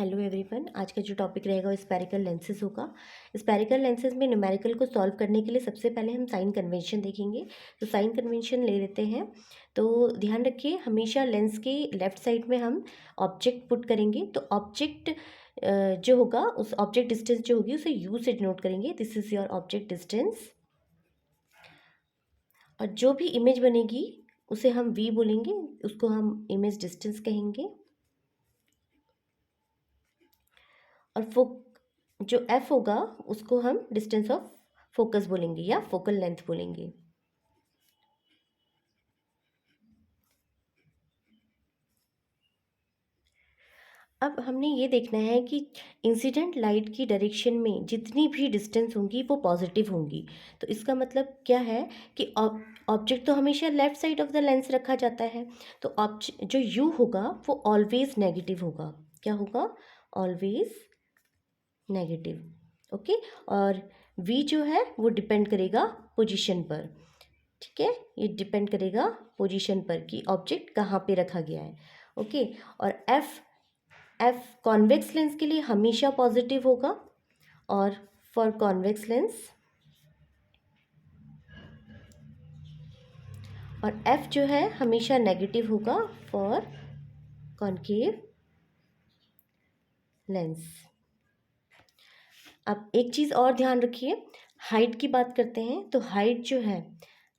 Hello everyone. आज का जो टॉपिक रहेगा वो स्पेरिकल लेंसेज होगा। स्पेरिकल लेंसेज में न्यूमेरिकल को सॉल्व करने के लिए सबसे पहले हम साइन कन्वेंशन देखेंगे। तो साइन कन्वेंशन ले लेते हैं। तो ध्यान रखिए, हमेशा लेंस के लेफ्ट साइड में हम ऑब्जेक्ट पुट करेंगे। तो ऑब्जेक्ट जो होगा, उस ऑब्जेक्ट डिस्टेंस जो होगी उसे यू से डिनोट करेंगे। This is your object distance. और जो भी इमेज बनेगी उसे हम वी बोलेंगे, उसको हम इमेज डिस्टेंस कहेंगे। और जो एफ होगा उसको हम डिस्टेंस ऑफ फोकस बोलेंगे या फोकल लेंथ बोलेंगे। अब हमने ये देखना है कि इंसिडेंट लाइट की डायरेक्शन में जितनी भी डिस्टेंस होंगी वो पॉजिटिव होंगी। तो इसका मतलब क्या है कि ऑब्जेक्ट तो हमेशा left side of the lens रखा जाता है। तो ऑब्जेक्ट जो यू होगा वो ऑलवेज नेगेटिव होगा। क्या होगा? Always negative. ओके। और वी जो है वो डिपेंड करेगा पोजीशन पर। ठीक है, ये डिपेंड करेगा पोजीशन पर कि ऑब्जेक्ट कहाँ पे रखा गया है। ओके। और एफ एफ कॉन्वेक्स लेंस के लिए हमेशा पॉजिटिव होगा, और फॉर कॉन्वेक्स लेंस, और एफ जो है हमेशा नेगेटिव होगा फॉर कॉन्केव लेंस। अब एक चीज़ और ध्यान रखिए, हाइट की बात करते हैं। तो हाइट जो है,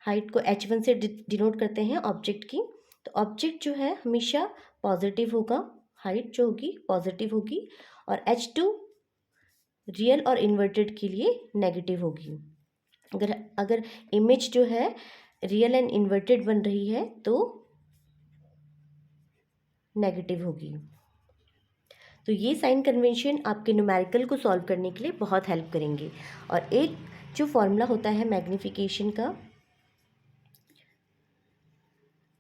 हाइट को h1 से डिनोट करते हैं ऑब्जेक्ट की। तो ऑब्जेक्ट जो है हमेशा पॉजिटिव होगा, हाइट जो होगी पॉजिटिव होगी, और h2 रियल और इन्वर्टेड के लिए नेगेटिव होगी। अगर अगर इमेज जो है रियल एंड इन्वर्टेड बन रही है तो नेगेटिव होगी। तो ये साइन कन्वेंशन आपके न्यूमेरिकल को सॉल्व करने के लिए बहुत हेल्प करेंगे। और एक जो फॉर्मूला होता है मैग्निफिकेशन का,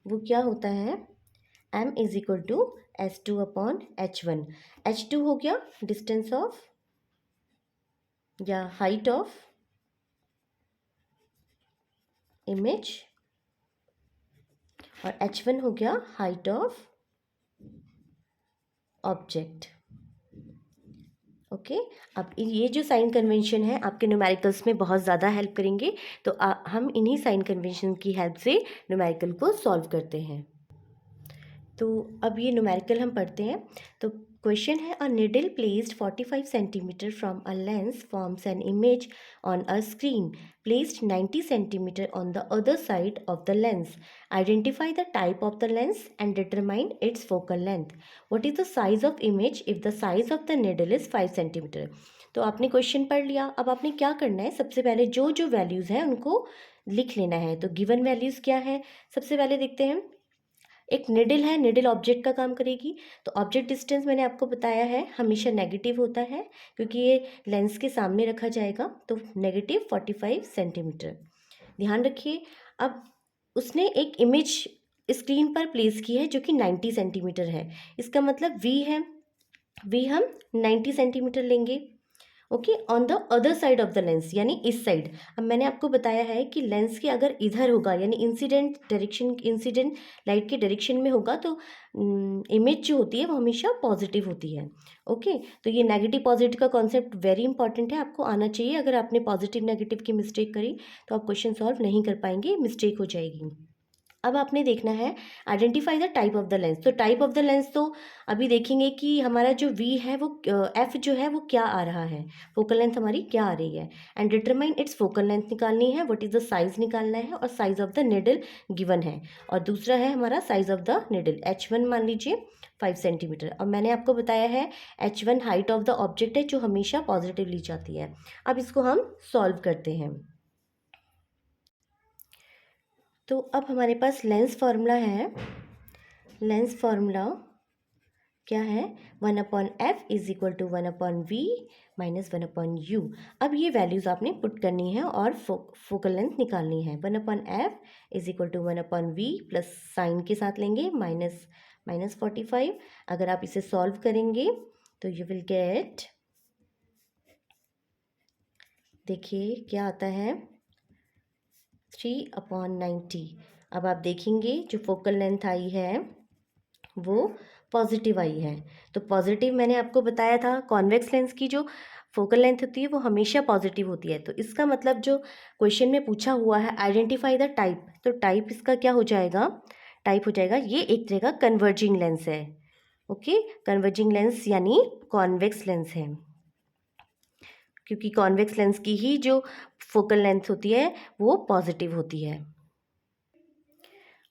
वो क्या होता है? m is equal to S2 upon H1। H2 हो गया डिस्टेंस ऑफ या हाइट ऑफ इमेज, और H1 हो गया हाइट ऑफ ऑब्जेक्ट। ओके। अब ये जो साइन कन्वेंशन है आपके न्यूमेरिकल्स में बहुत ज़्यादा हेल्प करेंगे। तो हम इन्हीं साइन कन्वेंशन की हेल्प से न्यूमेरिकल को सॉल्व करते हैं। तो अब ये न्यूमेरिकल हम पढ़ते हैं। तो क्वेश्चन है, a needle placed 45 centimetre from a lens forms an image on a screen placed 90 centimetre on the other side of the lens. Identify the type of the lens and determine its focal length. What is the size of image if the size of the needle is 5 centimetre. तो आपने question पढ़ लिया। अब आपने क्या करना है, सबसे पहले जो जो वैल्यूज़ हैं उनको लिख लेना है। तो गिवन वैल्यूज़ क्या है, सबसे पहले देखते हैं। एक निडल है, निडल ऑब्जेक्ट का काम करेगी। तो ऑब्जेक्ट डिस्टेंस मैंने आपको बताया है हमेशा नेगेटिव होता है, क्योंकि ये लेंस के सामने रखा जाएगा। तो नेगेटिव 45 सेंटीमीटर। ध्यान रखिए, अब उसने एक इमेज स्क्रीन पर प्लेस की है जो कि 90 सेंटीमीटर है। इसका मतलब वी है, वी हम 90 सेंटीमीटर लेंगे। Okay, on the other side of the lens, यानी इस साइड। अब मैंने आपको बताया है कि लेंस के अगर इधर होगा, यानी इंसिडेंट डायरेक्शन, इंसिडेंट लाइट के डायरेक्शन में होगा, तो इमेज जो होती है वो हमेशा पॉजिटिव होती है। ओके। तो ये नेगेटिव पॉजिटिव का कॉन्सेप्ट वेरी इंपॉर्टेंट है, आपको आना चाहिए। अगर आपने पॉजिटिव नेगेटिव की मिस्टेक करी तो आप क्वेश्चन सॉल्व नहीं कर पाएंगे, मिस्टेक हो जाएगी। अब आपने देखना है identify the type of the lens. तो टाइप ऑफ द लेंस तो अभी देखेंगे कि हमारा जो वी है वो एफ जो है वो क्या आ रहा है, फोकल लेंथ हमारी क्या आ रही है। And determine its focal length निकालनी है, व्हाट इज द साइज निकालना है, और size of the needle given है। और दूसरा है हमारा size of the needle, H1 मान लीजिए 5 सेंटीमीटर। अब मैंने आपको बताया है H1 height of the object है जो हमेशा पॉजिटिव ली जाती है। अब इसको हम सॉल्व करते हैं। तो अब हमारे पास लेंस फार्मूला है। लेंस फार्मूला क्या है? 1/f is equal to 1/v minus 1/u। अब ये वैल्यूज़ आपने पुट करनी है और फोकल लेंथ निकालनी है। 1/f is equal to 1/v plus sign के साथ लेंगे माइनस 45। अगर आप इसे सॉल्व करेंगे तो यू विल गेट, देखिए क्या आता है, 3/90। अब आप देखेंगे जो फोकल लेंथ आई है वो पॉजिटिव आई है। तो पॉजिटिव मैंने आपको बताया था, कॉन्वेक्स लेंस की जो फोकल लेंथ होती है वो हमेशा पॉजिटिव होती है। तो इसका मतलब जो क्वेश्चन में पूछा हुआ है आइडेंटिफाई द टाइप, तो टाइप इसका क्या हो जाएगा, टाइप हो जाएगा ये एक तरह का कन्वर्जिंग लेंस है। ओके, कन्वर्जिंग लेंस यानी कॉन्वेक्स लेंस है, क्योंकि कॉन्वेक्स लेंस की ही जो फोकल लेंथ होती है वो पॉजिटिव होती है।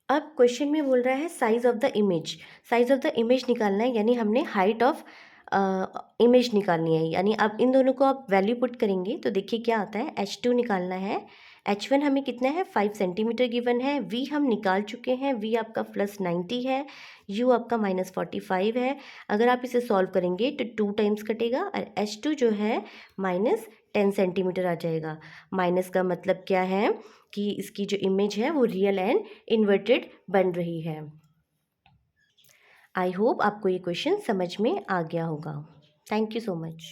अब क्वेश्चन में बोल रहा है size of the image, size of the image निकालना है, यानी हमने हाइट ऑफ इमेज निकालनी है। यानी अब इन दोनों को आप वैल्यू पुट करेंगे तो देखिए क्या आता है, H2 निकालना है, H1 हमें कितना है 5 सेंटीमीटर गिवन है, V हम निकाल चुके हैं, V आपका +90 है, U आपका -45 है। अगर आप इसे सॉल्व करेंगे तो 2 टाइम्स कटेगा और H2 जो है -10 सेंटीमीटर आ जाएगा। माइनस का मतलब क्या है कि इसकी जो इमेज है वो रियल एंड इन्वर्टेड बन रही है। आई होप आपको ये क्वेश्चन समझ में आ गया होगा। Thank you so much.